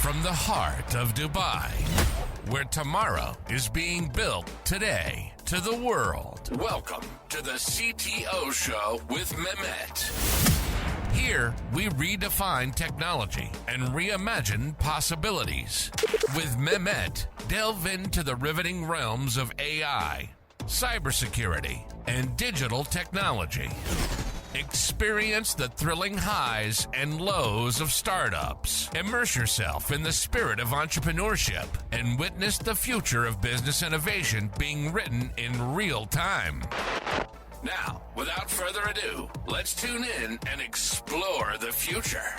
from the heart of Dubai, where tomorrow is being built today, to the world. Welcome to the CTO Show with Mehmet. Here, we redefine technology and reimagine possibilities. With Mehmet, delve into the riveting realms of AI, cybersecurity, and digital technology. Experience the thrilling highs and lows of startups. Immerse yourself in the spirit of entrepreneurship and witness the future of business innovation being written in real time. Now, without further ado, let's tune in and explore the future.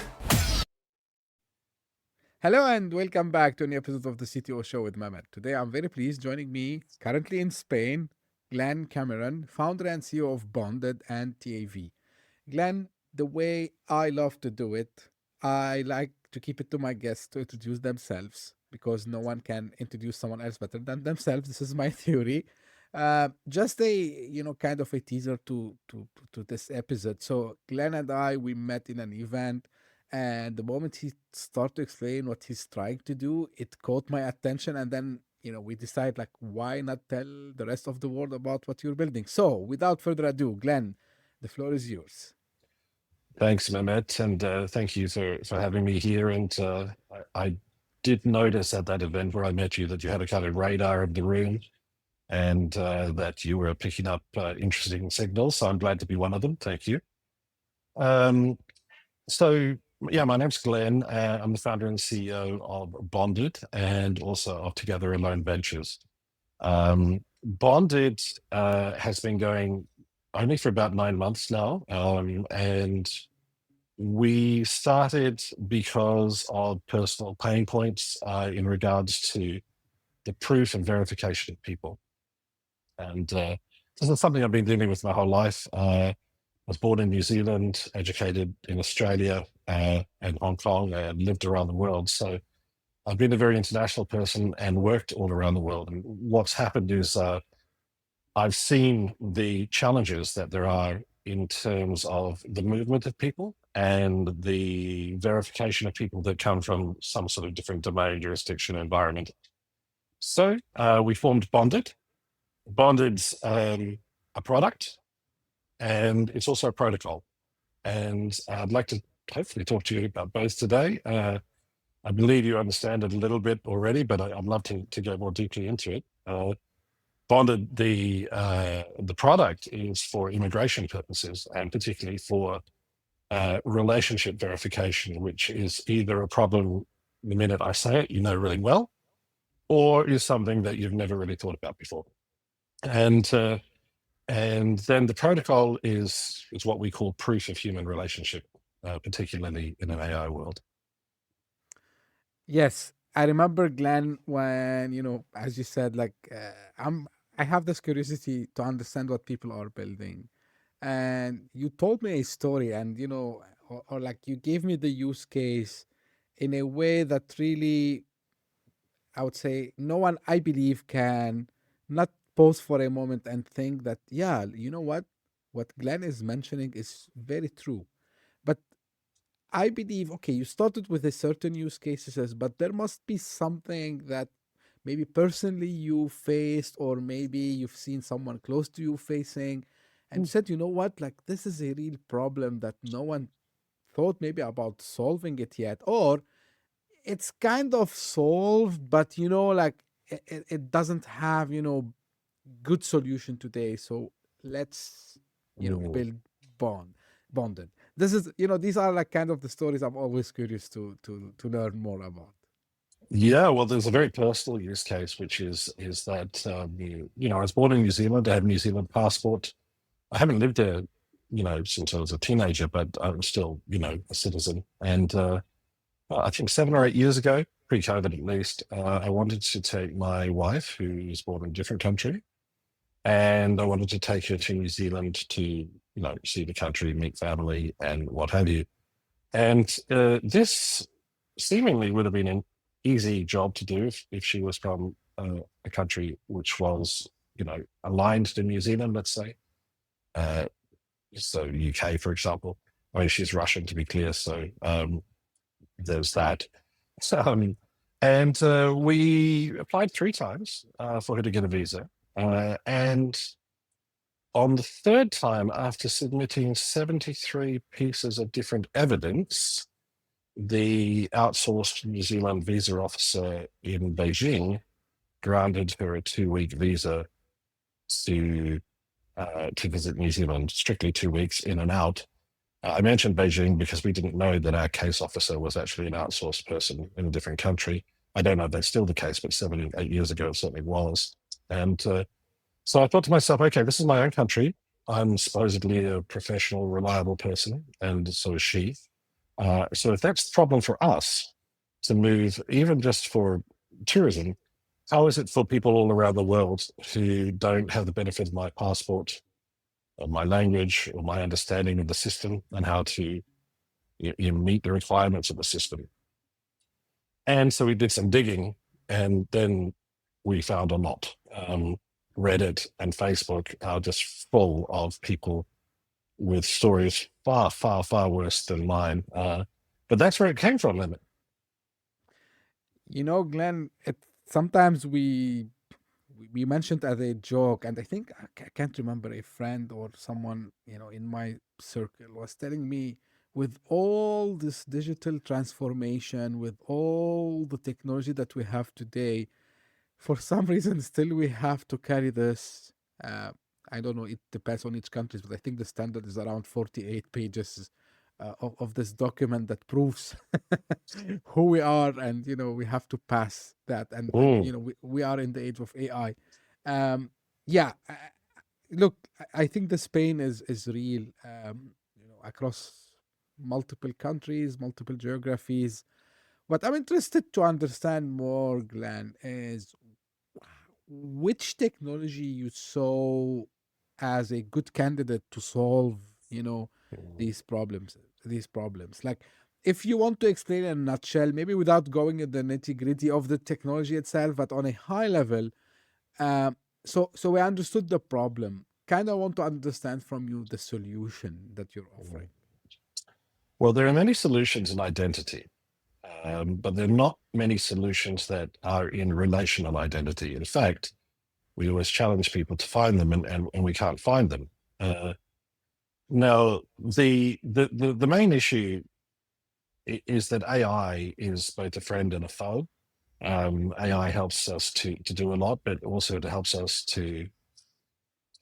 Hello and welcome back to a new episode of the CTO Show with Mehmet. Today I'm very pleased joining me, currently in Spain, Glen Cameron, founder and CEO of Bonded and TAV. Glen, the way I love to do it, I like to keep it to my guests to introduce themselves because no one can introduce someone else better than themselves. This is my theory. Just a kind of a teaser to this episode. So Glen and I, we met in an event, and the moment he started to explain what he's trying to do, it caught my attention, and then we decide, like, why not tell the rest of the world about what you're building? So without further ado, Glen, the floor is yours. Thanks, Mehmet, and thank you for having me here. And I did notice at that event where I met you that you had a kind of radar of the room, and that you were picking up interesting signals. So I'm glad to be one of them. Thank you. So yeah, my name's Glen. I'm the founder and CEO of Bonded and also of Together Alone Ventures. Bonded has been going only for about 9 months now, and we started because of personal pain points in regards to the proof and verification of people. And this is something I've been dealing with my whole life. I was born in New Zealand, educated in Australia and Hong Kong, and lived around the world. So I've been a very international person and worked all around the world. And what's happened is I've seen the challenges that there are in terms of the movement of people and the verification of people that come from some sort of different domain, jurisdiction, environment. So we formed Bonded. Bonded's a product, and it's also a protocol. And I'd like to hopefully talk to you about both today. I believe you understand it a little bit already, but I'd love to go more deeply into it. Bonded, the product is for immigration purposes, and particularly for relationship verification, which is either a problem the minute I say it, you know really well, or is something that you've never really thought about before. And then the protocol is what we call proof of human relationship, particularly in an AI world. Yes, I remember, Glenn, when as you said, like, I have this curiosity to understand what people are building, and you told me a story, and or like you gave me the use case in a way that really, I would say, no one, I believe, can not pause for a moment and think that, yeah, you know what Glenn is mentioning is very true. But I believe, okay, you started with a certain use cases, but there must be something that maybe personally you faced, or maybe you've seen someone close to you facing, and you said, you know what, like, this is a real problem that no one thought maybe about solving it yet, or it's kind of solved, but like it doesn't have good solution today. So let's build Bonded. This is these are like kind of the stories I'm always curious to learn more about. Yeah, well, there's a very personal use case, which is that I was born in New Zealand. I have a New Zealand passport. I haven't lived there, since I was a teenager, but I'm still, a citizen. And I think 7 or 8 years ago, pre-COVID at least, I wanted to take my wife, who was born in a different country, and I wanted to take her to New Zealand to, see the country, meet family, and what have you. And this seemingly would have been an easy job to do if she was from a country which was, aligned to New Zealand, let's say. So UK, for example. I mean, she's Russian, to be clear, so there's that. And we applied 3 times for her to get a visa. And on the third time, after submitting 73 pieces of different evidence, the outsourced New Zealand visa officer in Beijing granted her a 2-week visa to visit New Zealand, strictly 2 weeks in and out. I mentioned Beijing because we didn't know that our case officer was actually an outsourced person in a different country. I don't know if that's still the case, but 7 or 8 years ago, it certainly was. And so I thought to myself, okay, this is my own country. I'm supposedly a professional, reliable person, and so is she. So if that's the problem for us to move, even just for tourism, how is it for people all around the world who don't have the benefit of my passport, of my language, or my understanding of the system and how to meet the requirements of the system? And so we did some digging, and then we found a lot. Reddit and Facebook are just full of people with stories far, far, far worse than mine. But that's where it came from, Mehmet. Glenn, sometimes we mentioned as a joke, and I think I can't remember, a friend or someone in my circle was telling me, with all this digital transformation, with all the technology that we have today, for some reason still we have to carry this. I don't know, it depends on each country, but I think the standard is around 48 pages of this document that proves who we are, and we have to pass that. And we are in the age of AI. Yeah, look, I think this pain is real, across multiple countries, multiple geographies. What I'm interested to understand more, Glenn, is which technology you saw as a good candidate to solve, these problems. Like, if you want to explain in a nutshell, maybe without going in the nitty-gritty of the technology itself, but on a high level, so we understood the problem. Kind of want to understand from you the solution that you're offering. Well, there are many solutions in identity, but there are not many solutions that are in relational identity. In fact, we always challenge people to find them, and we can't find them. Now, the main issue is that AI is both a friend and a foe. AI helps us to do a lot, but also it helps us to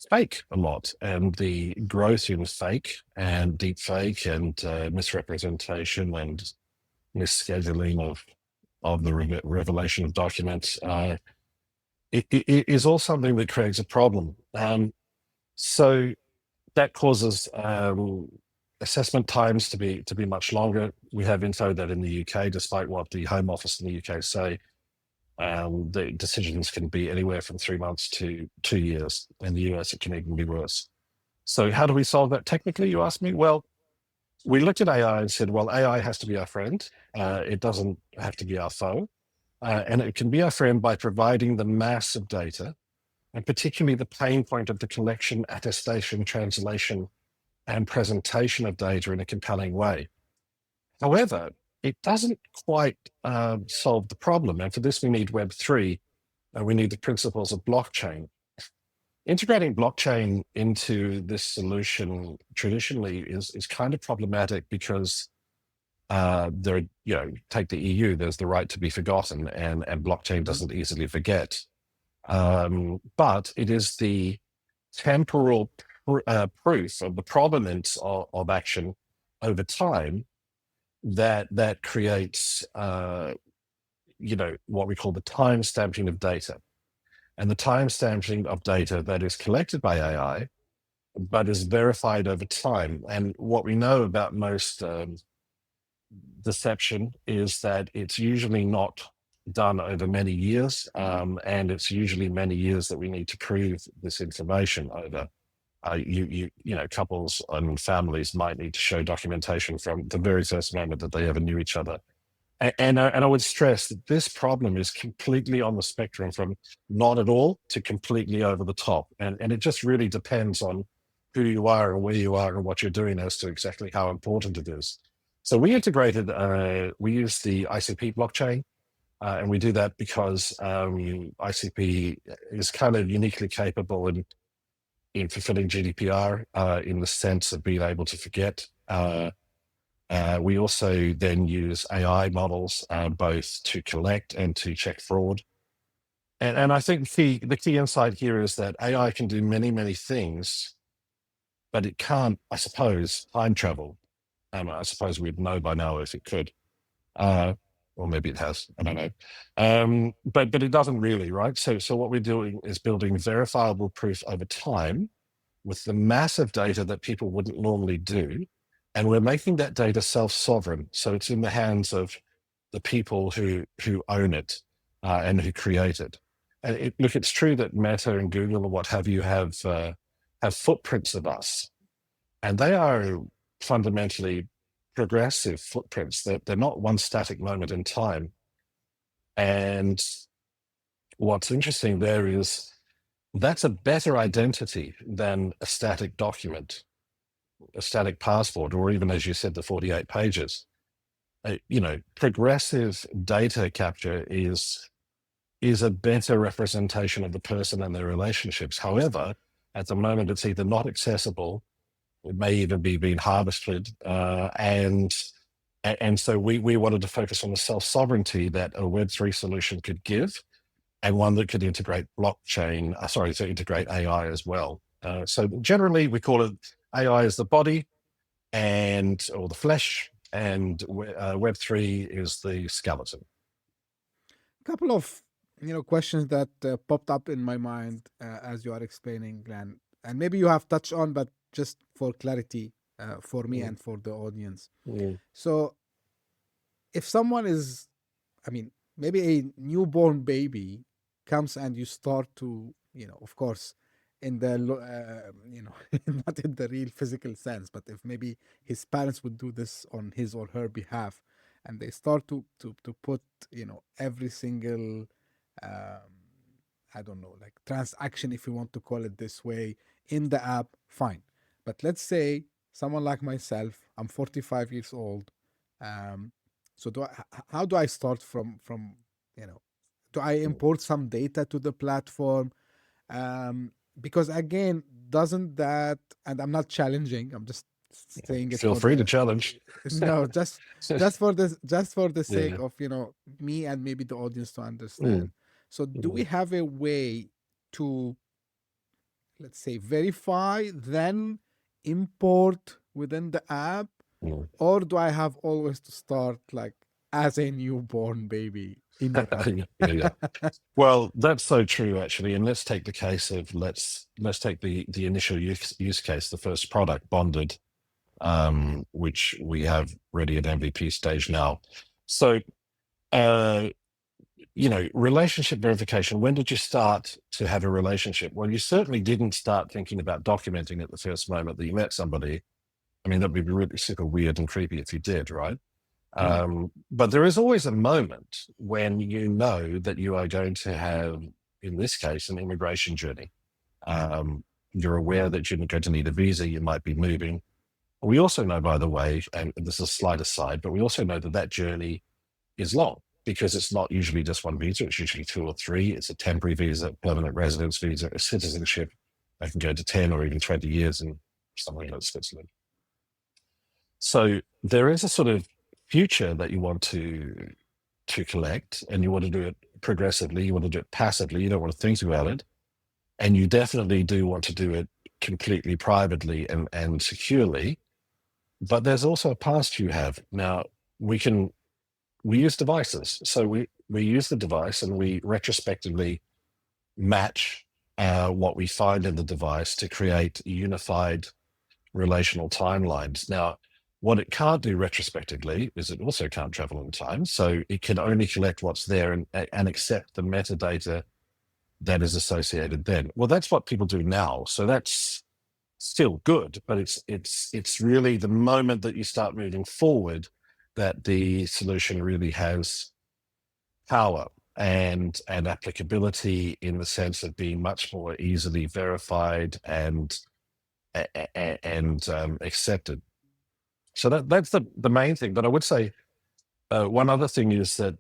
fake a lot. And the growth in fake and deepfake and misrepresentation and misscheduling of the revelation of documents it is all something that creates a problem. So that causes assessment times to be much longer. We have info that in the UK, despite what the Home Office in the UK say, the decisions can be anywhere from 3 months to 2 years. In the US, it can even be worse. So how do we solve that technically, you ask me? Well, we looked at AI and said, well, AI has to be our friend. It doesn't have to be our foe. And it can be our friend by providing the mass of data, and particularly the pain point of the collection, attestation, translation, and presentation of data in a compelling way. However, it doesn't quite solve the problem. And for this, we need Web3, and we need the principles of blockchain. Integrating blockchain into this solution traditionally is kind of problematic because take the EU, there's the right to be forgotten, and blockchain doesn't easily forget. But it is the temporal proof of the provenance of action over time that creates what we call the time stamping of data. And the time stamping of data that is collected by AI, but is verified over time. And what we know about most deception is that it's usually not done over many years, and it's usually many years that we need to prove this information over. Couples and families might need to show documentation from the very first moment that they ever knew each other. And I would stress that this problem is completely on the spectrum from not at all to completely over the top. And it just really depends on who you are and where you are and what you're doing as to exactly how important it is. So we integrated, we use the ICP blockchain, and we do that because ICP is kind of uniquely capable in fulfilling GDPR in the sense of being able to forget. We also then use AI models both to collect and to check fraud. And I think the key insight here is that AI can do many, many things, but it can't, I suppose, time travel. I suppose we'd know by now if it could. Or maybe it has, I don't know. But it doesn't really, right? So what we're doing is building verifiable proof over time with the massive data that people wouldn't normally do. And we're making that data self-sovereign. So it's in the hands of the people who own it and who create it. And look, it's true that Meta and Google or what have you have footprints of us. And they are fundamentally progressive footprints. They're not one static moment in time. And what's interesting there is that's a better identity than a static document, a static passport, or even, as you said, the 48 pages. Progressive data capture is a better representation of the person and their relationships. However, at the moment, it's either not accessible, it may even be being harvested, and so we wanted to focus on the self-sovereignty that a Web3 solution could give, and one that could integrate blockchain, to integrate AI as well. So generally, we call it AI as the body, or the flesh, and Web3 is the skeleton. A couple of questions that popped up in my mind as you are explaining, Glenn, and maybe you have touched on, but just for clarity for me and for the audience. So if someone is, maybe a newborn baby comes and you start to, of course, in the, not in the real physical sense, but if maybe his parents would do this on his or her behalf, and they start to put, every single, I don't know, like transaction, if you want to call it this way, in the app, fine. But let's say someone like myself, I'm 45 years old. So how do I start from, do I import some data to the platform? Because again, doesn't that, and I'm not challenging, I'm just saying it. Feel free to challenge. No, just for the sake of, me and maybe the audience to understand. So do we have a way to, let's say, verify, then import within the app? Or do I have always to start like as a newborn baby in the app? Well, that's so true, actually. And let's take the case of, let's take the initial use case, the first product, Bonded, which we have ready at MVP stage now. So, relationship verification, when did you start to have a relationship? Well, you certainly didn't start thinking about documenting at the first moment that you met somebody. That'd be really super weird and creepy if you did, right? But there is always a moment when you know that you are going to have, in this case, an immigration journey. You're aware that you're going to need a visa, you might be moving. We also know, by the way, and this is a slight aside, but we also know that journey is long, because it's not usually just one visa, it's usually 2 or 3. It's a temporary visa, permanent residence visa, a citizenship that can go to 10 or even 20 years in somewhere like Switzerland. So there is a sort of future that you want to collect, and you want to do it progressively, you want to do it passively, you don't want to think about it. And you definitely do want to do it completely privately and securely. But there's also a past you have. Now, we use devices. So we use the device and we retrospectively match what we find in the device to create unified relational timelines. Now, what it can't do retrospectively is it also can't travel in time. So it can only collect what's there and accept the metadata that is associated then. Well, that's what people do now. So that's still good, but it's really the moment that you start moving forward that the solution really has power and applicability, in the sense of being much more easily verified and accepted. So that's the main thing. But I would say one other thing is that,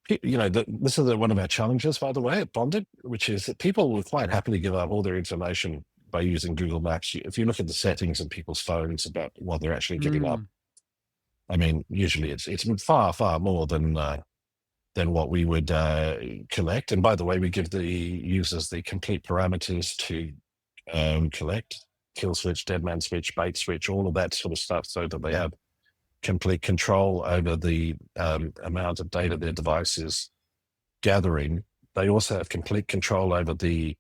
this is one of our challenges, by the way, at Bonded, which is that people will quite happily give up all their information by using Google Maps. If you look at the settings in people's phones about what they're actually giving up, I mean, usually it's far, far more than what we would collect. And by the way, we give the users the complete parameters to collect: kill switch, dead man switch, bait switch, all of that sort of stuff, so that they have complete control over the amount of data their device is gathering. They also have complete control over the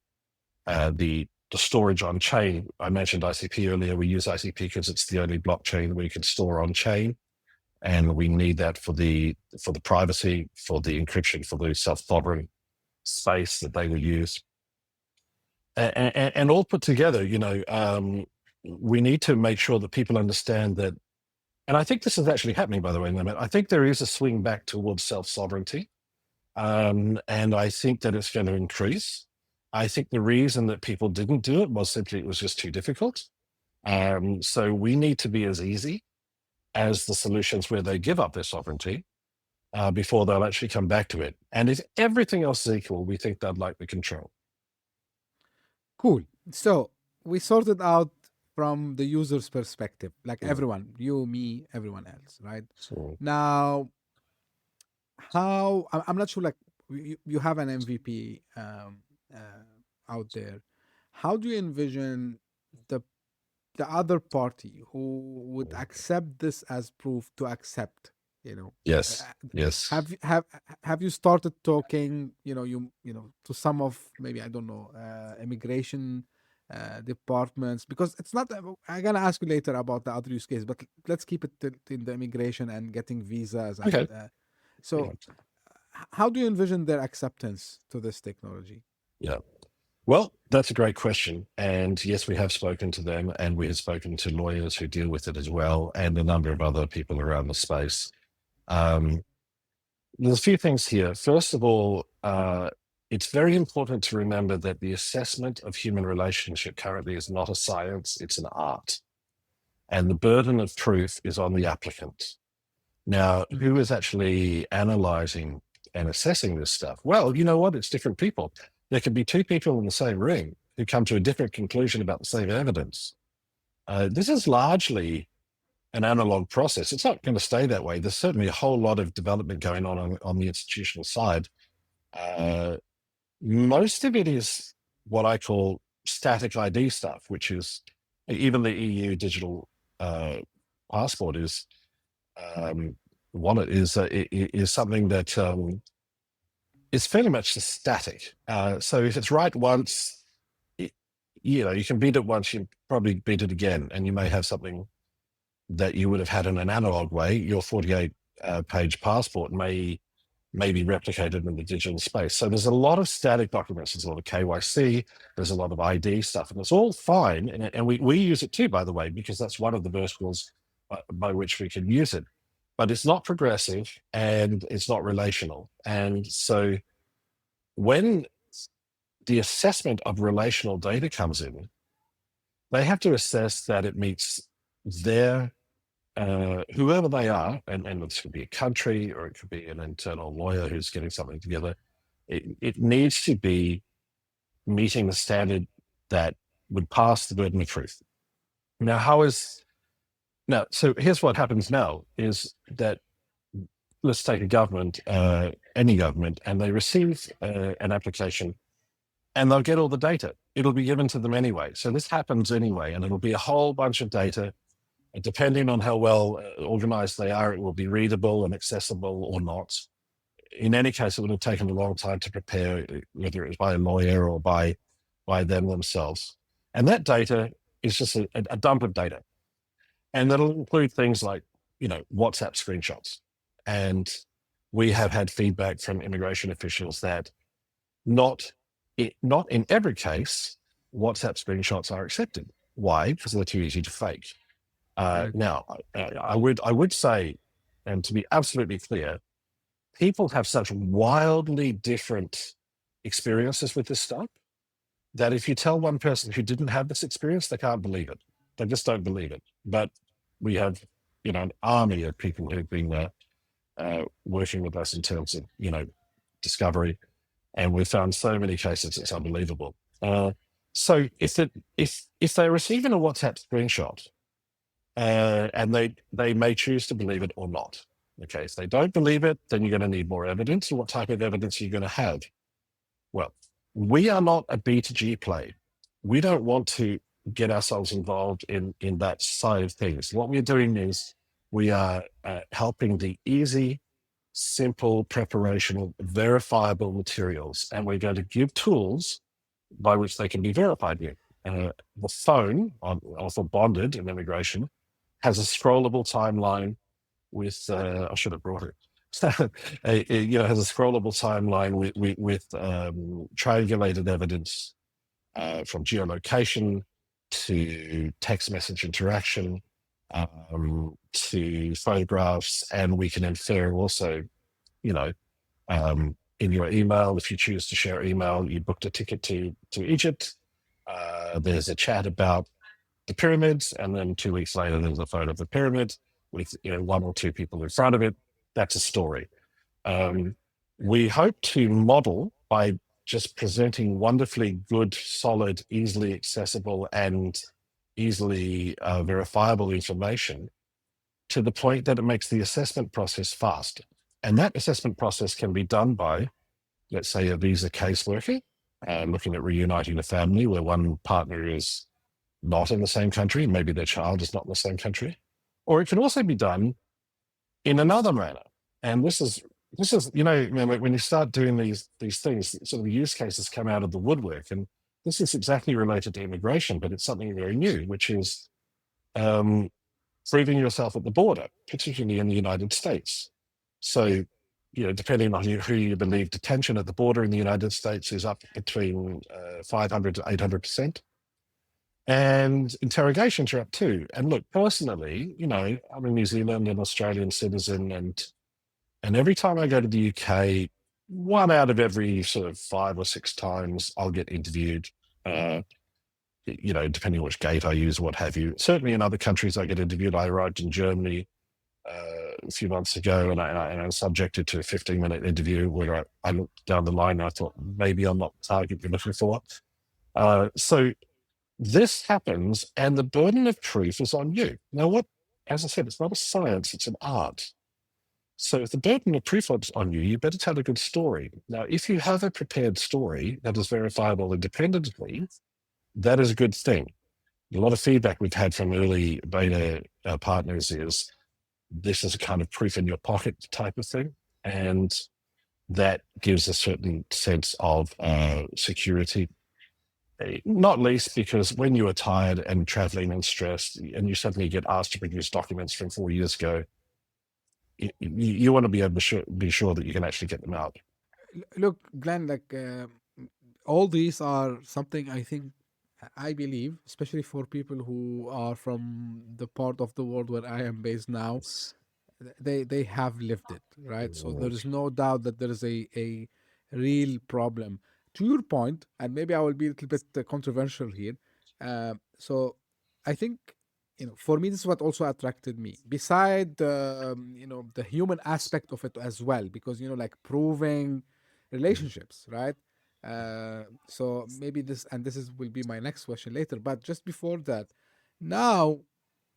storage on chain. I mentioned ICP earlier. We use ICP because it's the only blockchain we can store on chain, and we need that for the privacy, for the encryption, for the self-sovereign space that they will use. And all put together, we need to make sure that people understand that. And I think this is actually happening, by the way, Mehmet. I think there is a swing back towards self-sovereignty. And I think that it's going to increase. I think the reason that people didn't do it was simply it was just too difficult. So we need to be as easy as the solutions where they give up their sovereignty before they'll actually come back to it. And if everything else is equal, we think they'd like the control. Cool. So we sorted out from the user's perspective, like everyone, you, me, everyone else, right? So Now, I'm not sure, like you have an MVP out there. How do you envision the other party who would accept this as proof to accept? Yes. Have you started talking? To some of, maybe, I don't know, immigration departments, because it's not. I'm gonna ask you later about the other use case, but let's keep it in the immigration and getting visas. Okay. How do you envision their acceptance to this technology? Yeah. Well, that's a great question. And yes, we have spoken to them, and we have spoken to lawyers who deal with it as well, and a number of other people around the space. There's a few things here. First of all, it's very important to remember that the assessment of human relationship currently is not a science, it's an art. And the burden of truth is on the applicant. Now, who is actually analyzing and assessing this stuff? Well, you know what? It's different people. There can be two people in the same room who come to a different conclusion about the same evidence. This is largely an analog process. It's not going to stay that way. There's certainly a whole lot of development going on the institutional side. Most of it is what I call static ID stuff, which is even the EU digital passport is wallet is something that is fairly much static. So if it's right once, you can beat it once, you probably beat it again, and you may have something that you would have had in an analog way. Your 48-page passport may be replicated in the digital space. So there's a lot of static documents. There's a lot of KYC. There's a lot of ID stuff, and it's all fine. And we use it too, by the way, because that's one of the verticals by which we can use it. But it's not progressive and it's not relational. And so when the assessment of relational data comes in, they have to assess that it meets their whoever they are, and this could be a country or it could be an internal lawyer who's getting something together. It needs to be meeting the standard that would pass the burden of truth. So here's what happens now is that, let's take a government, any government, and they receive an application and they'll get all the data. It'll be given to them anyway. So this happens anyway, and it'll be a whole bunch of data. And depending on how well organized they are, it will be readable and accessible or not. In any case, it would have taken a long time to prepare, whether it was by a lawyer or by them themselves. And that data is just a dump of data. And that'll include things like, WhatsApp screenshots. And we have had feedback from immigration officials that not in every case, WhatsApp screenshots are accepted. Why? Because they're too easy to fake. Now, I would say, and to be absolutely clear, people have such wildly different experiences with this stuff that if you tell one person who didn't have this experience, they can't believe it. They just don't believe it. But we have, an army of people who've been working with us in terms of, discovery, and we've found so many cases it's unbelievable. So if they're receiving a WhatsApp screenshot, and they may choose to believe it or not. Okay, if they don't believe it, then you're going to need more evidence. And what type of evidence are you going to have? Well, we are not a B2G play. We don't want to get ourselves involved in that side of things. What we're doing is we are helping the easy, simple preparation of verifiable materials, and we're going to give tools by which they can be verified with. The phone, also bonded in immigration, has a scrollable timeline with, I should have brought it. Has a scrollable timeline with triangulated evidence from geolocation to text message interaction to photographs, and we can infer also, in your email, if you choose to share email, you booked a ticket to Egypt. There's a chat about the pyramids, and then 2 weeks later, there's a photo of the pyramid with one or two people in front of it. That's a story. We hope to model by just presenting wonderfully good, solid, easily accessible, and easily verifiable information to the point that it makes the assessment process fast. And that assessment process can be done by, let's say, a visa caseworker looking at reuniting a family where one partner is not in the same country, maybe their child is not in the same country. Or it can also be done in another manner. And this is when you start doing these things, sort of the use cases come out of the woodwork. And this is exactly related to immigration, but it's something very new, which is proving yourself at the border, particularly in the United States. So, depending on who you believe, detention at the border in the United States is up between 500 to 800%. And interrogations are up too. And look, personally, I'm a New Zealand and Australian citizen, and every time I go to the UK, 1 out of every sort of 5 or 6 times I'll get interviewed, depending on which gate I use, what have you. Certainly in other countries I get interviewed. I arrived in Germany a few months ago, and I was subjected to a 15-minute interview where I looked down the line and I thought, maybe I'm not the target you're looking for. So this happens, and the burden of proof is on you. Now, as I said, it's not a science, it's an art. So if the burden of proof is on you, you better tell a good story. Now, if you have a prepared story that is verifiable independently, that is a good thing. A lot of feedback we've had from early beta partners is this is a kind of proof in your pocket type of thing. And that gives a certain sense of security. Not least because when you are tired and traveling and stressed, and you suddenly get asked to produce documents from 4 years ago, you want to be able to be sure that you can actually get them out. Look, Glenn, all these are something I believe, especially for people who are from the part of the world where I am based now, they have lived it, right? So there is no doubt that there is a real problem. To your point, and maybe I will be a little bit controversial here. So I think, for me, this is what also attracted me, beside the human aspect of it as well, because like proving relationships, right? So maybe this will be my next question later. But just before that, now,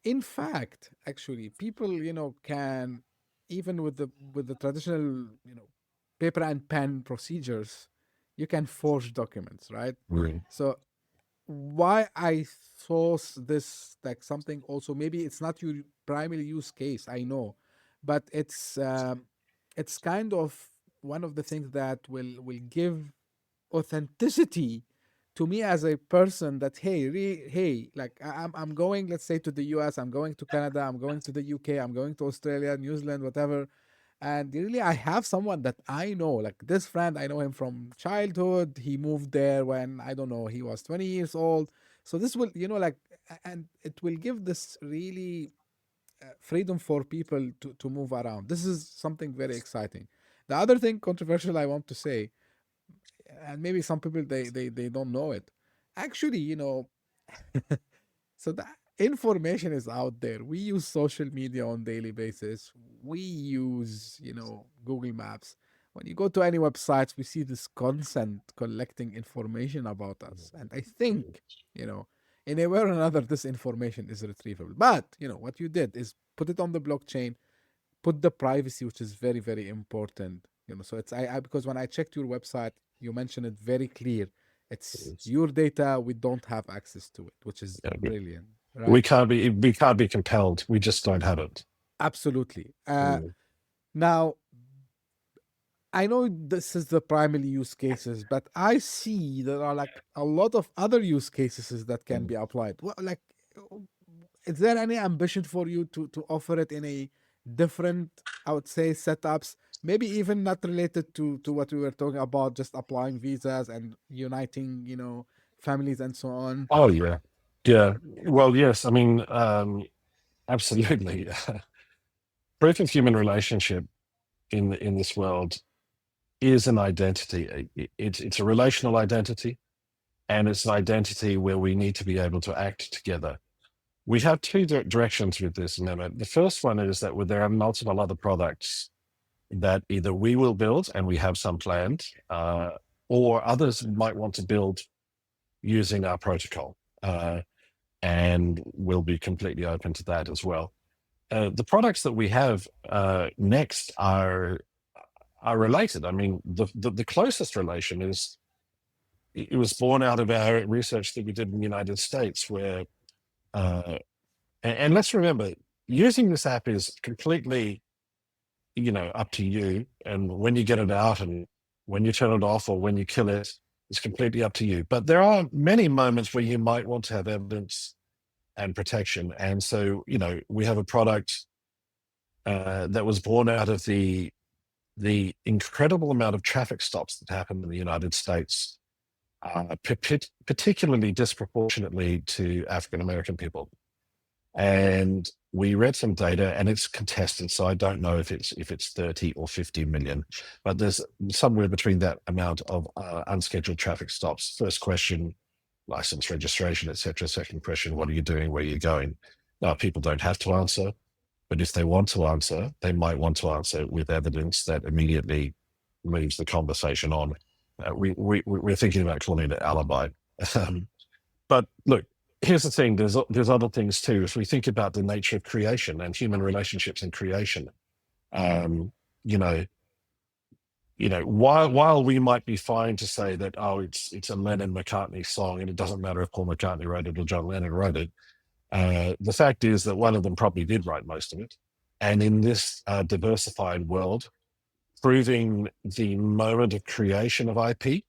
in fact, actually, people can, even with the traditional paper and pen procedures, you can forge documents, right? Right. So why I thought this like something also, maybe it's not your primary use case, I know, but it's kind of one of the things that will give authenticity to me as a person, that hey, like I'm going, let's say, to the US, I'm going to Canada, I'm going to the UK, I'm going to Australia, New Zealand, whatever. And really, I have someone that I know, like this friend, I know him from childhood. He moved there when, I don't know, he was 20 years old. So this will, and it will give this really freedom for people to move around. This is something very exciting. The other thing controversial I want to say, and maybe some people they don't know it. Actually, so that information is out there. We use social media on daily basis. We use, Google Maps. When you go to any websites, we see this constant collecting information about us. And I think, in a way or another, this information is retrievable. But, what you did is put it on the blockchain, put the privacy, which is very, very important. So it's because when I checked your website, you mentioned it very clear. It's your data. We don't have access to it, which is brilliant. Right? We can't be compelled. We just don't have it. Absolutely. Now, I know this is the primary use cases, but I see there are like a lot of other use cases that can be applied. Well, like, is there any ambition for you to offer it in a different, I would say, setups? Maybe even not related to what we were talking about, just applying visas and uniting, families and so on. Oh yeah, yeah. Well, yes. I mean, absolutely. Proof of human relationship in this world is an identity. It's a relational identity, and it's an identity where we need to be able to act together. We have two directions with this, Mehmet. The first one is that there are multiple other products that either we will build, and we have some planned, or others might want to build using our protocol, and we'll be completely open to that as well. The products that we have next are related. I mean, the closest relation is, it was born out of our research that we did in the United States, where, and let's remember, using this app is completely, up to you. And when you get it out and when you turn it off or when you kill it, it's completely up to you. But there are many moments where you might want to have evidence and protection. And so, we have a product that was born out of the incredible amount of traffic stops that happen in the United States, particularly disproportionately to African-American people. And we read some data, and it's contested, so I don't know if it's 30 or 50 million, but there's somewhere between that amount of unscheduled traffic stops. First question, license, registration, etc. Second question, what are you doing? Where are you going? Now, people don't have to answer, but if they want to answer, they might want to answer with evidence that immediately moves the conversation on. We're thinking about calling it alibi. But look, here's the thing, there's other things too. If we think about the nature of creation and human relationships in creation, while we might be fine to say that, it's a Lennon-McCartney song and it doesn't matter if Paul McCartney wrote it or John Lennon wrote it, the fact is that one of them probably did write most of it. And in this diversified world, proving the moment of creation of IP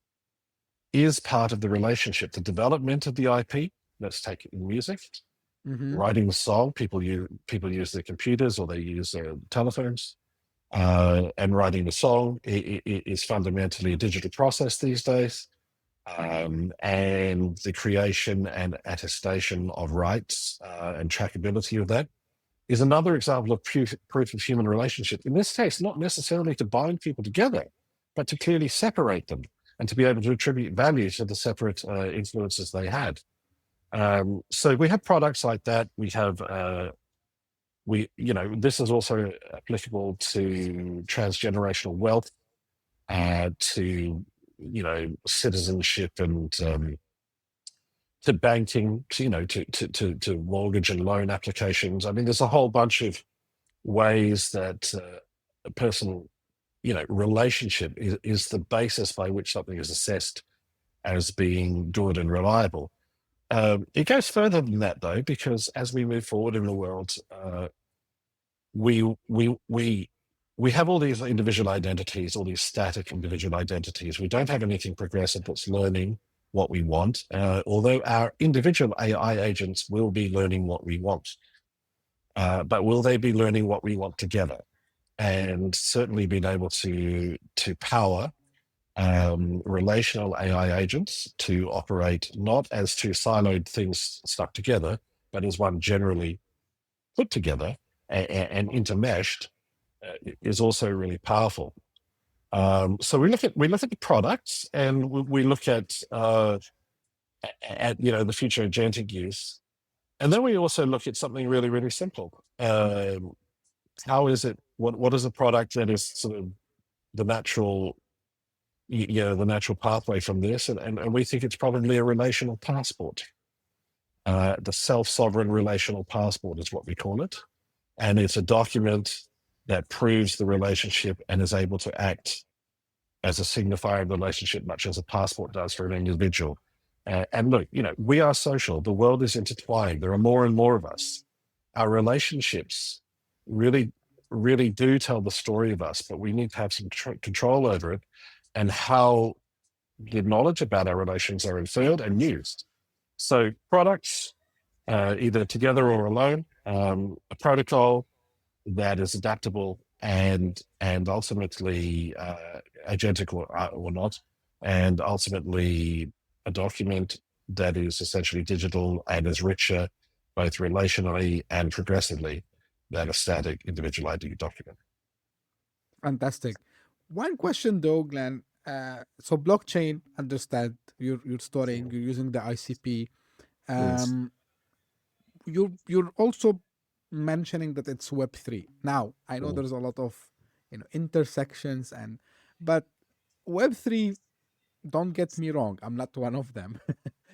is part of the relationship. The development of the IP, let's take it in music, writing the song, people use their computers or they use their telephones, and writing the song is fundamentally a digital process these days. And the creation and attestation of rights and trackability of that is another example of proof of human relationship. In this case, not necessarily to bind people together, but to clearly separate them and to be able to attribute value to the separate influences they had. So we have products like that. We have, this is also applicable to transgenerational wealth, to citizenship, and to banking, to mortgage and loan applications. I mean, there's a whole bunch of ways that a personal, relationship is the basis by which something is assessed as being good and reliable. It goes further than that, though, because as we move forward in the world, we have all these individual identities, all these static individual identities. We don't have anything progressive that's learning what we want, although our individual AI agents will be learning what we want. But will they be learning what we want together? And certainly being able to power relational AI agents to operate not as two siloed things stuck together, but as one generally put together and intermeshed, is also really powerful. So we look at the products, and we look at the future agentic use, And then we also look at something really, really simple. How is it? What is a product that is sort of the natural, the natural pathway from this? And we think it's probably a relational passport. The self-sovereign relational passport is what we call it. And it's a document that proves the relationship and is able to act as a signifier of the relationship, much as a passport does for an individual. And look, we are social. The world is intertwined. There are more and more of us. Our relationships really, really do tell the story of us, but we need to have some control over it and how the knowledge about our relations are inferred and used. So products, either together or alone, a protocol that is adaptable and ultimately agentic or not, and ultimately a document that is essentially digital and is richer, both relationally and progressively, than a static individual ID document. Fantastic. One question though, Glenn. So blockchain, understand you're storing, you're using the ICP. Yes. You're also mentioning that it's Web3. Now, I know Mm. there's a lot of intersections but Web3, don't get me wrong, I'm not one of them.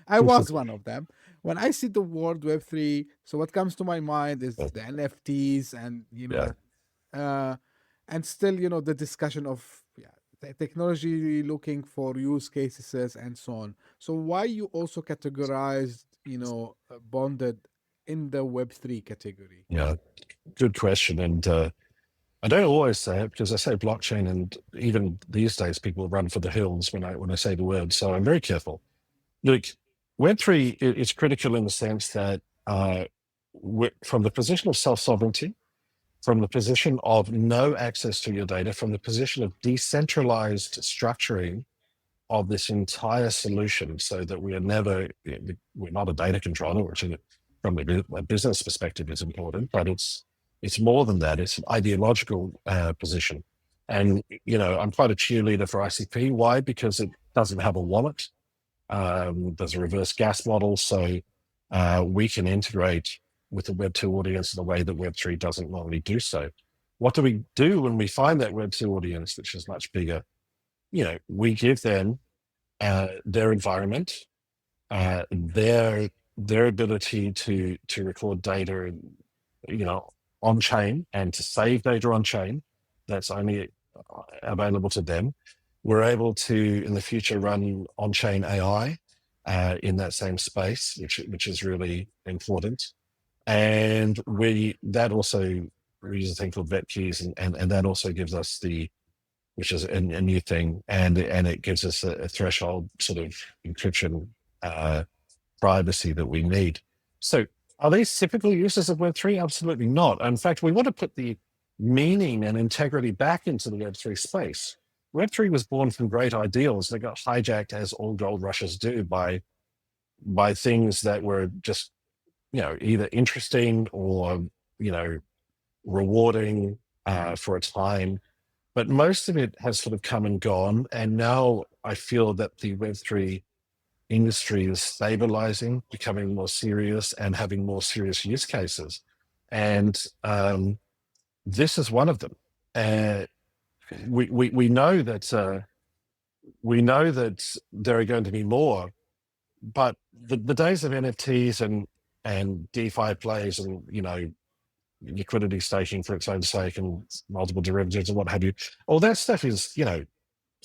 I was one of them. When I see the word Web3, so what comes to my mind is the NFTs and Yeah. and still the discussion of the technology looking for use cases and so on. So why you also categorized bonded in the Web3 category? Yeah, good question. And I don't always say it because I say blockchain, and even these days people run for the hills when I say the word. So I'm very careful. Look, Web3 is critical in the sense that from the position of self-sovereignty, from the position of no access to your data, from the position of decentralized structuring of this entire solution, so that we're not a data controller, which from a business perspective is important, but it's more than that. It's an ideological position. And, I'm quite a cheerleader for ICP. Why? Because it doesn't have a wallet. There's a reverse gas model, so we can integrate with the Web2 audience in a way that Web3 doesn't normally do so. What do we do when we find that Web2 audience, which is much bigger? We give them their environment, their ability to record data, on chain, and to save data on chain. That's only available to them. We're able to, in the future, run on-chain AI in that same space, which is really important. And we use a thing called vet keys, and that also gives us which is a new thing, and it gives us a threshold sort of encryption privacy that we need. So are these typical uses of Web3? Absolutely not. In fact, we want to put the meaning and integrity back into the Web3 space. Web3 was born from great ideals that got hijacked, as all gold rushes do, by things that were just, either interesting or, rewarding for a time. But most of it has sort of come and gone. And now I feel that the Web3 industry is stabilizing, becoming more serious, and having more serious use cases. And this is one of them. We know that there are going to be more, but the days of NFTs and DeFi plays and liquidity staking for its own sake and multiple derivatives and what have you, all that stuff is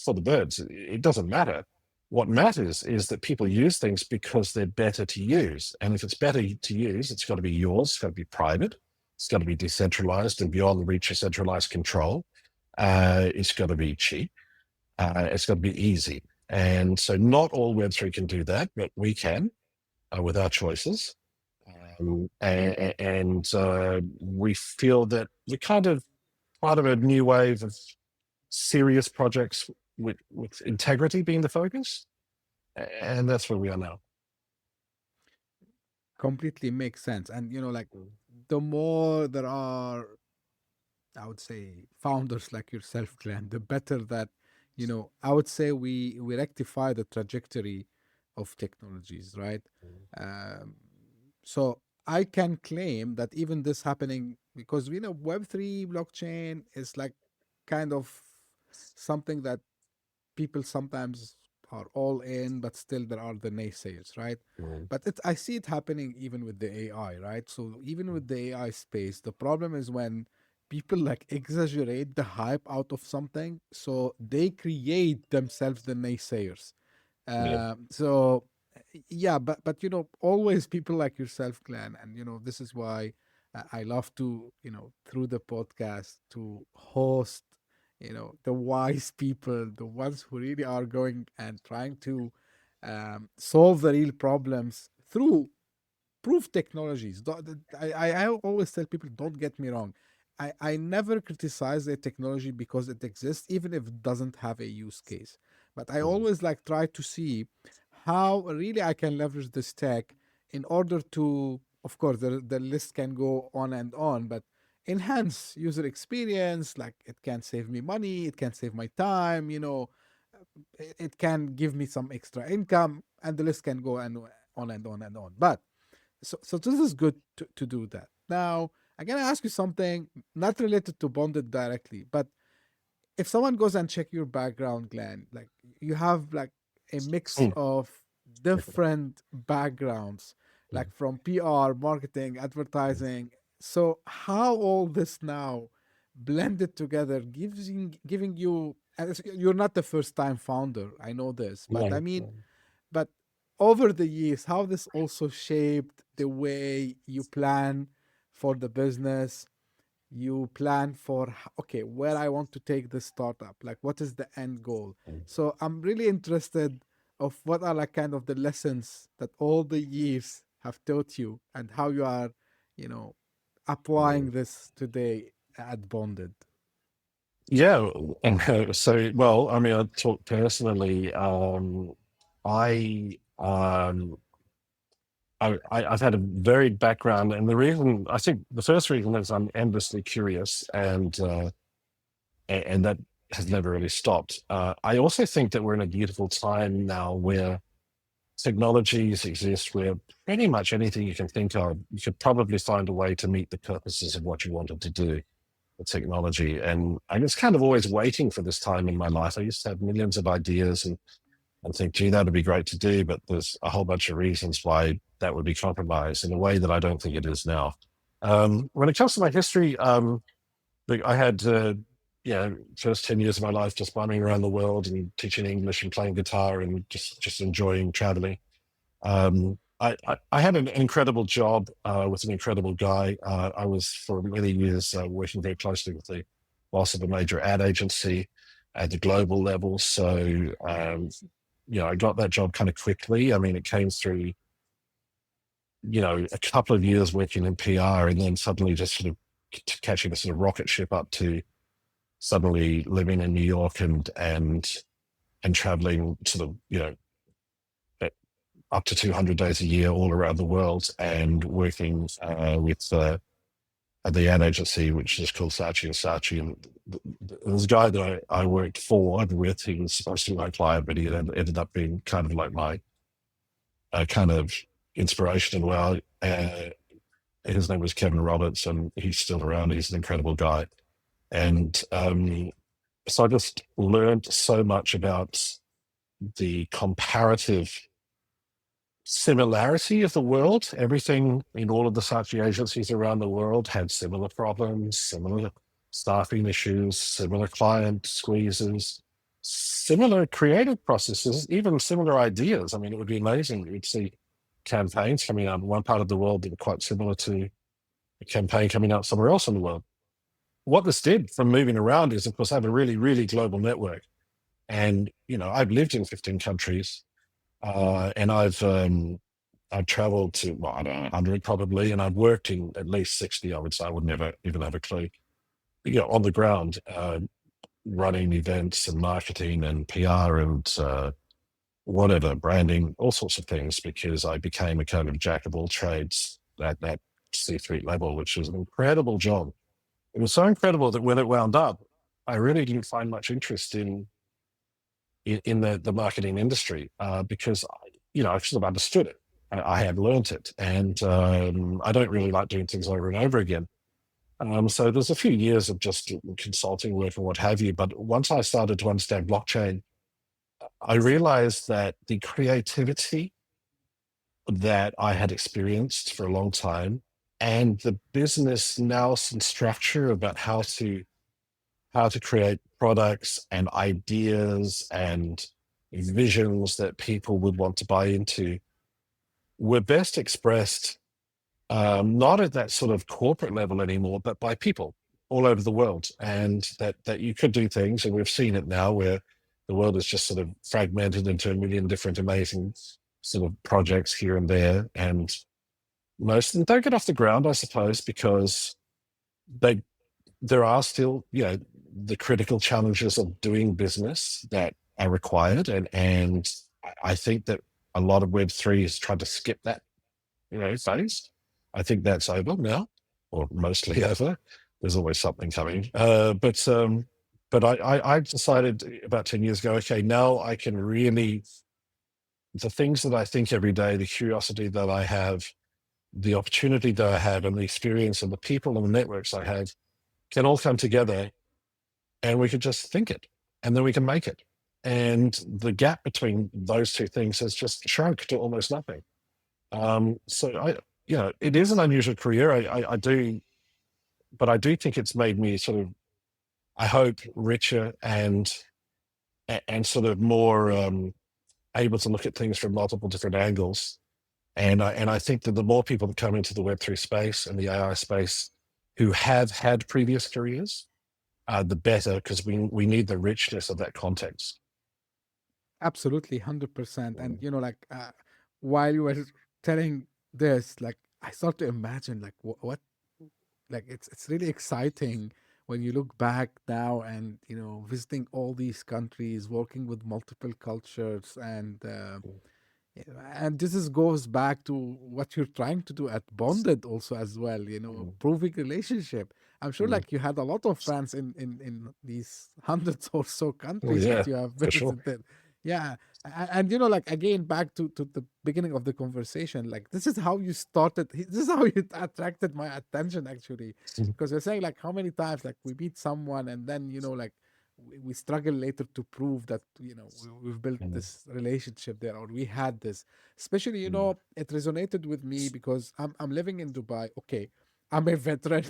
for the birds. It doesn't matter. What matters is that people use things because they're better to use. And if it's better to use, it's got to be yours, it's got to be private, it's got to be decentralized and beyond the reach of centralized control. It's got to be cheap. It's got to be easy. And so not all Web3 can do that, but we can with our choices. And we feel that we're kind of part of a new wave of serious projects with integrity being the focus. And that's where we are now. Completely makes sense. And the more there are, I would say, founders like yourself, Glenn, the better that I would say we rectify the trajectory of technologies, right? So I can claim that even this happening, because we know Web3 blockchain is like kind of something that people sometimes are all in, but still there are the naysayers, right? Mm. But I see it happening even with the AI, right? So even with the AI space, the problem is when people like exaggerate the hype out of something, so they create themselves the naysayers. Yeah. So yeah, but always people like yourself, Glenn, and this is why I love to through the podcast to host the wise people, the ones who really are going and trying to solve the real problems through proof technologies. I always tell people, don't get me wrong. I never criticize a technology because it exists, even if it doesn't have a use case. But I Mm. always like try to see how really I can leverage this tech in order to, of course, the list can go on, but enhance user experience. Like it can save me money, it can save my time, it can give me some extra income, and the list can go and on and on and on. But so this is good to do that. Now, I'm gonna ask you something not related to bonded directly, but if someone goes and check your background, Glenn, like you have like a mix Mm. of different backgrounds, Mm. like from PR, marketing, advertising. So how all this now blended together giving you, and you're not the first time founder, I know this, but I No, mean, no. but over the years, how this also shaped the way you plan for the business, you plan for okay, where I want to take this startup, like what is the end goal. Mm. So I'm really interested of what are like kind of the lessons that all the years have taught you and how you are you know applying Mm. this today at Bonded. Yeah, and so well, I mean, I talk personally. I I've had a varied background, and the reason I think the first reason is I'm endlessly curious, and that has never really stopped. I also think that we're in a beautiful time now where technologies exist where pretty much anything you can think of, you could probably find a way to meet the purposes of what you wanted to do with technology. And I was kind of always waiting for this time in my life. I used to have millions of ideas and think, gee, that would be great to do, but there's a whole bunch of reasons why that would be compromised in a way that I don't think it is now. When it comes to my history, like I had, first 10 years of my life just bumming around the world and teaching English and playing guitar and just enjoying traveling. I had an incredible job with an incredible guy. I was for many years working very closely with the boss of a major ad agency at the global level. So, I got that job kind of quickly. I mean, it came through, a couple of years working in PR and then suddenly just sort of catching a sort of rocket ship up to suddenly living in New York and traveling sort of, up to 200 days a year all around the world and working with the ad agency, which is called Saatchi and Saatchi. And there was a guy that I worked for and with. He was supposed to be my client, but he ended up being kind of like my kind of inspiration. And well, his name was Kevin Roberts, and he's still around. He's an incredible guy. And so I just learned so much about the comparative similarity of the world. Everything in all of the Saatchi agencies around the world had similar problems, similar staffing issues, similar client squeezes, similar creative processes, even similar ideas. I mean, it would be amazing. You'd see campaigns coming out in one part of the world that are quite similar to a campaign coming out somewhere else in the world. What this did from moving around is, of course, I have a really, really global network. And, I've lived in 15 countries and I've traveled to, well, I don't know, 100 probably, and I've worked in at least 60, I would say. I would never even have a clue. On the ground, running events and marketing and PR and whatever, branding, all sorts of things, because I became a kind of jack of all trades at that C-suite level, which was an incredible job. It was so incredible that when it wound up, I really didn't find much interest in the marketing industry because I sort of understood it. I had learnt it, and I don't really like doing things over and over again. So there's a few years of just consulting work and what have you. But once I started to understand blockchain, I realized that the creativity that I had experienced for a long time and the business nous and structure about how to create products and ideas and visions that people would want to buy into were best expressed not at that sort of corporate level anymore, but by people all over the world. And that you could do things, and we've seen it now where the world is just sort of fragmented into a million different amazing sort of projects here and there. And most of them don't get off the ground, I suppose, because there are still, the critical challenges of doing business that are required. And I think that a lot of Web3 is trying to skip that, phase. I think that's over now, or mostly over. There's always something coming. But I decided about 10 years ago, okay, now I can really, the things that I think every day, the curiosity that I have, the opportunity that I have, and the experience and the people and the networks I have can all come together, and we could just think it, and then we can make it. And the gap between those two things has just shrunk to almost nothing. So it is an unusual career. I do, but I do think it's made me sort of, I hope, richer and sort of more able to look at things from multiple different angles. And I think that the more people that come into the Web3 space and the AI space who have had previous careers, the better, because we need the richness of that context. Absolutely, 100%. And while you were telling this, like I start to imagine like what like it's really exciting when you look back now and visiting all these countries, working with multiple cultures, and this goes back to what you're trying to do at Bonded also as well, proving relationship. I'm sure like you had a lot of fans in these hundreds or so countries that you have for sure. visited. Yeah. And like again, back to the beginning of the conversation, like this is how you started. This is how you attracted my attention actually, because you're saying like how many times like we meet someone and then like we struggle later to prove that we've built this relationship there, or we had this. Especially it resonated with me because I'm living in Dubai. Okay, I'm a veteran.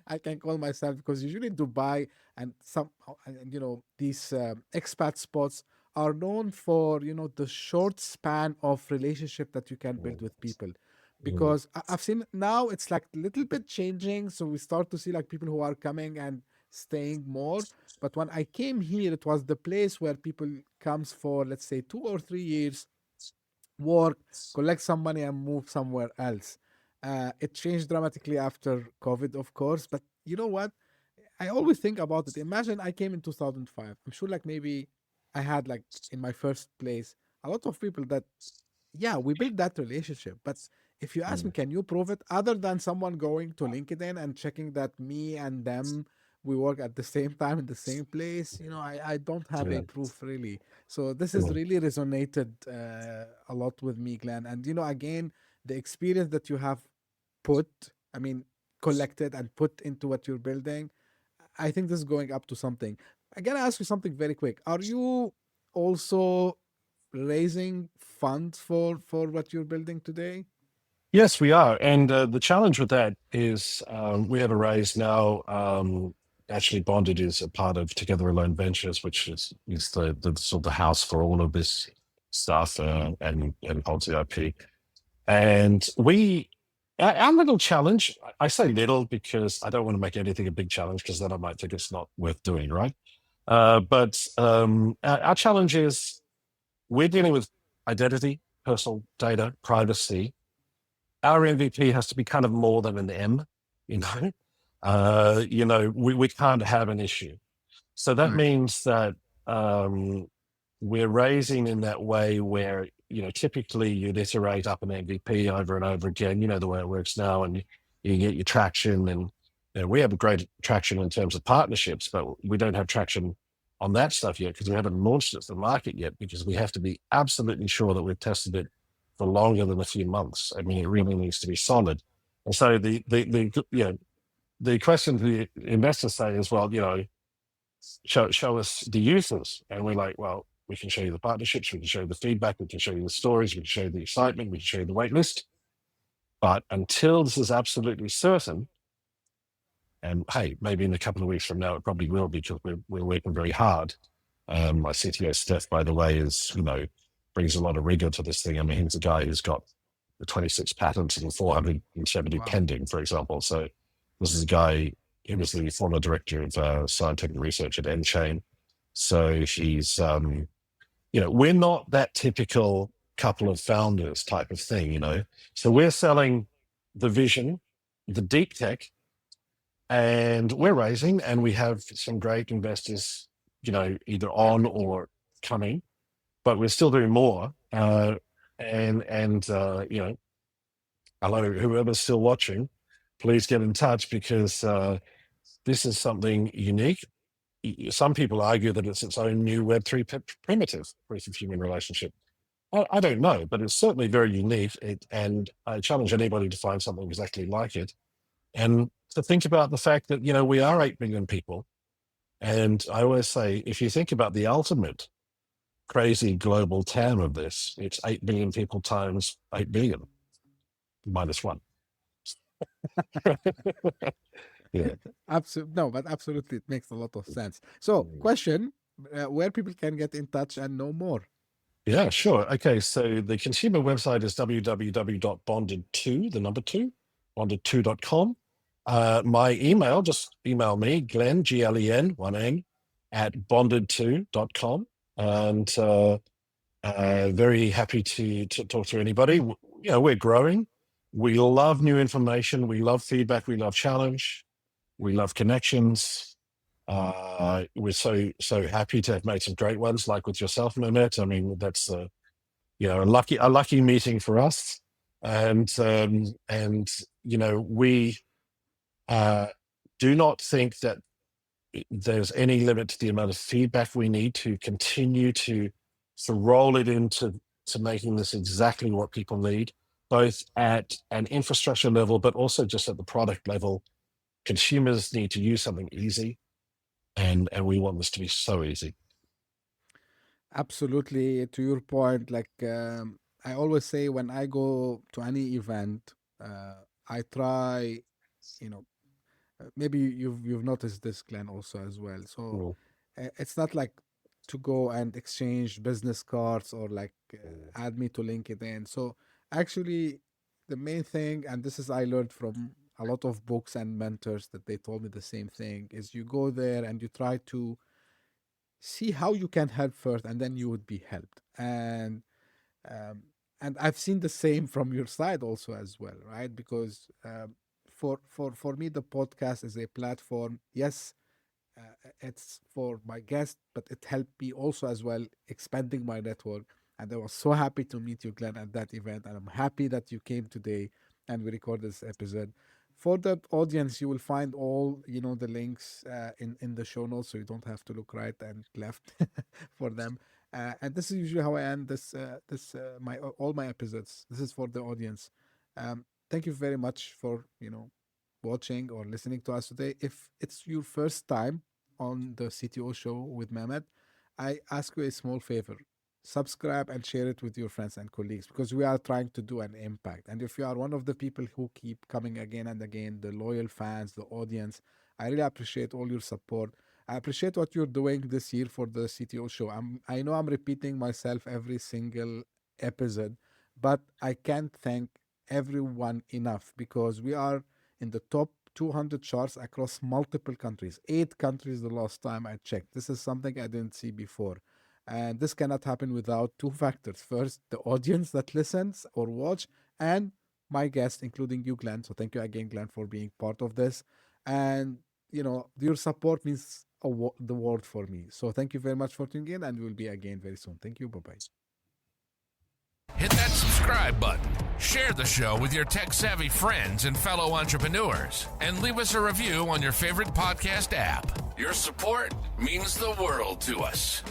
I can call myself, because usually Dubai and these expat spots are known for the short span of relationship that you can build with people. Because I've seen now it's like a little bit changing, so we start to see like people who are coming and staying more. But when I came here, it was the place where people comes for, let's say, 2 or 3 years, work, collect some money, and move somewhere else. It changed dramatically after COVID, of course. But you know what? I always think about it. Imagine I came in 2005. I'm sure like maybe I had like in my first place a lot of people that, yeah, we built that relationship. But if you ask me, can you prove it other than someone going to LinkedIn and checking that me and them, we work at the same time in the same place? I don't have a proof really. So this has really resonated a lot with me, Glenn. And again, the experience that you have collected and put into what you're building, I think this is going up to something. I gotta ask you something very quick. Are you also raising funds for what you're building today? Yes, we are. And the challenge with that is we have a raise now. Actually, Bonded is a part of Together Alone Ventures, which is the sort of the house for all of this stuff and holds the IP. And our little challenge, I say little because I don't want to make anything a big challenge, because then I might think it's not worth doing, right? But our challenge is we're dealing with identity, personal data, privacy. Our MVP has to be kind of more than an M, we can't have an issue. So that means that we're raising in that way where, typically you'd iterate up an MVP over and over again, the way it works now, and you get your traction. And we have a great traction in terms of partnerships, but we don't have traction on that stuff yet because we haven't launched it to the market yet, because we have to be absolutely sure that we've tested it for longer than a few months. I mean, it really needs to be solid. And so the question the investors say is, well, show us the users. And we're like, well, we can show you the partnerships, we can show you the feedback, we can show you the stories, we can show you the excitement, we can show you the wait list. But until this is absolutely certain, and hey, maybe in a couple of weeks from now, it probably will be, because we're working very hard. My CTO Steph, by the way, brings a lot of rigor to this thing. I mean, he's a guy who's got the 26 patents and 470 pending, for example. So this is a guy, he was the former director of scientific research at nChain. So he's, we're not that typical couple of founders type of thing, So we're selling the vision, the deep tech, and we're raising, and we have some great investors, either on or coming, but we're still doing more. Hello, whoever's still watching, please get in touch, because this is something unique. Some people argue that it's its own new Web3 primitive, proof of human relationship. I don't know, but it's certainly very unique. And I challenge anybody to find something exactly like it. And to think about the fact that, we are 8 billion people. And I always say, if you think about the ultimate crazy global TAM of this, it's 8 billion people times 8 billion minus one. Yeah. Absolutely. No, but absolutely, it makes a lot of sense. So, question, where people can get in touch and know more? Yeah, sure. Okay, so the consumer website is www.bonded2, the number 2, bonded2.com. My email, just email me, Glen, Glen, one N, at bonded2.com. And very happy to talk to anybody. We're growing. We love new information. We love feedback. We love challenge. We love connections. We're so happy to have made some great ones, like with yourself, Mehmet. I mean, that's a lucky meeting for us. And we do not think that there's any limit to the amount of feedback we need to continue to roll it into making this exactly what people need, both at an infrastructure level, but also just at the product level. Consumers need to use something easy, and we want this to be so easy. Absolutely. To your point, I always say, when I go to any event, I try, maybe you've noticed this, Glenn, also as well. So it's not like to go and exchange business cards or add me to LinkedIn. So actually, the main thing, and this is I learned from a lot of books and mentors that they told me the same thing, is you go there and you try to see how you can help first, and then you would be helped. And I've seen the same from your side also as well, right? Because for me, the podcast is a platform. Yes, it's for my guests, but it helped me also as well expanding my network. And I was so happy to meet you, Glenn, at that event. And I'm happy that you came today and we recorded this episode. For the audience, you will find all, the links in the show notes, so you don't have to look right and left for them. And this is usually how I end all my episodes. This is for the audience. Thank you very much for, watching or listening to us today. If it's your first time on the CTO Show with Mehmet, I ask you a small favor. Subscribe and share it with your friends and colleagues, because we are trying to do an impact. And if you are one of the people who keep coming again and again, the loyal fans, the audience, I really appreciate all your support. I appreciate what you're doing this year for the CTO Show. I know I'm repeating myself every single episode, but I can't thank everyone enough, because we are in the top 200 charts across multiple countries, 8 countries the last time I checked. This is something I didn't see before. And this cannot happen without 2 factors. First, the audience that listens or watch, and my guests, including you, Glenn. So thank you again, Glenn, for being part of this. And, your support means the world for me. So thank you very much for tuning in, and we'll be again very soon. Thank you. Bye-bye. Hit that subscribe button, share the show with your tech-savvy friends and fellow entrepreneurs, and leave us a review on your favorite podcast app. Your support means the world to us.